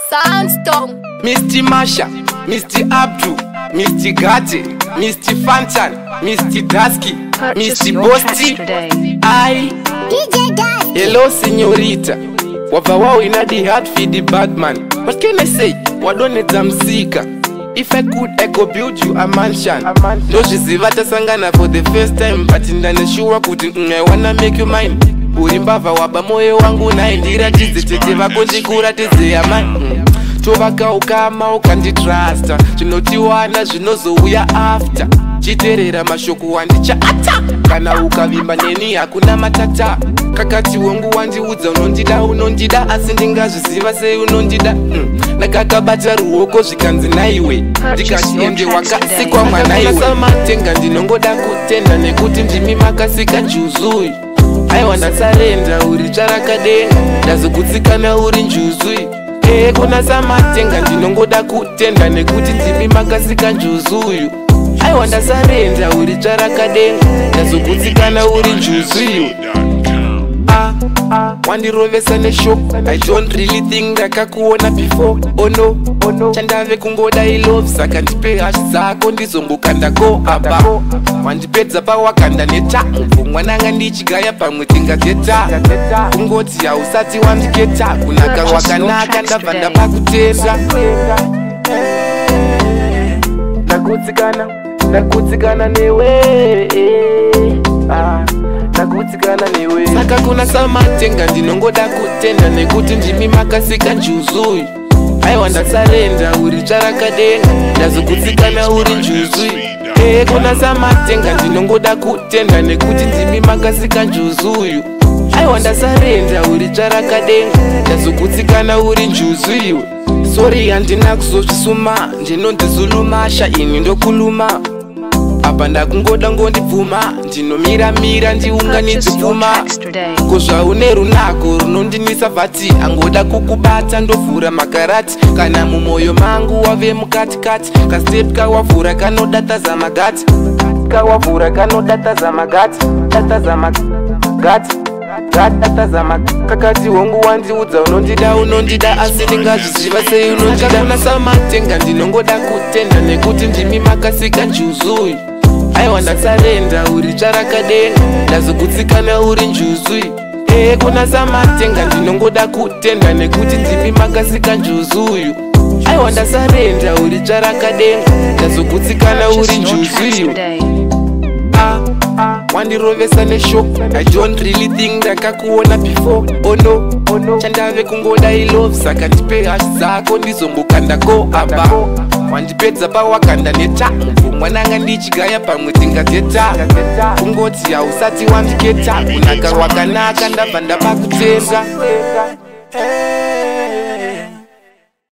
Sandstorm. Mr. Masha, Mr. Abdu, Mr. Gate, Mr. Fantan, Mr. Dasky, Mr. Bosti. DJ Das. Hello, señorita. Wavawao in the heart feed the bad man. What can I say? Wadoneza msika. If I could, I could build you a mansion. No, she's Ivata Sangana for the first time, but in the sure couldn't I wanna make you mine. Urimbava waba moyo wangu na indira tizitete vakonjikura tizeyamai tovaka ukama ukanditrasta zvinotiwana zvinozouya after chiterera mashoko wandicha ata kana ukavimba neni hakuna matata kakati wangu wandiudza unondida asi ndingazviziva sei unondida nakakabata ruoko zvikanzi naiwe ndikati ende wakasikwa mwanaiwe samatenga ndinongoda kutenda nekuti ndimi makasika njuzuyu aiwa ndasarenda uri charakadenga ndazokutsikana uri njuzui kuna samatenga ndinongoda kutenda nekuti ndimi makasika njuzuyu aiwa ndasarenda uri charakadenga ndazokutsikana uri njuzuyu wandirovesa neshoko I don't really think ndakakuona before oh no chandave kungoda ilove saka ndipe hash dzako ndizongokandako aba wandipedza pawakanda neta mupfungwa nanga ndichigaya pamwe tingateta kungoti hausati wandiketa kunaka wakanaka ndabva ndapa kutenda ndakutsikana newe saka kuna samatenga ndinongoda kutenda nekuti ndimi makasika njuzuyu aiwa ndasarenda uri charakadenga ndazokutsikana uri njuzui kuna samatenga ndinongoda kutenda nekuti ndimi makasika njuzuyu aiwa ndasarenda uri charakadenga ndazokutsikana uri njuzuyu sori handina kuzozvisuma ndinondizulumasha ini ndokuluma apa ndakungoda ngondibvuma ndinomiramira ndiunganidzi pfuma kozvaune runako runondinisa vhati angoda kukubata ndovhura makarati kana mumwoyo mangu wave mukatikati kastep kawavhura kanodatadza magati kakati hongu wandiudza unondida asi ndingazviziva sei unondida samatenga ndinongoda kutenda nekuti ndimi makasika njuzuyu aiwa ndasarenda uri charakadenga ndazokutsikana uri njuzui kuna samatenga ndinongoda kutenda nekuti ndimi makasika njuzuyu aiwa ndasarenda uri charakadenga ndazokutsikana uri njuzuyu wandirovesa neshoko I don't really think ndakakuona before oh no chandave kungoda ilove saka ndipe hash dzako ndizombokandako aba wandipedza pawakanda neta mupfungwa nanga ndichigaya pamwe tingateta kungoti hausati wandiketa kunaka wakanaka ndabva ndapa kutenda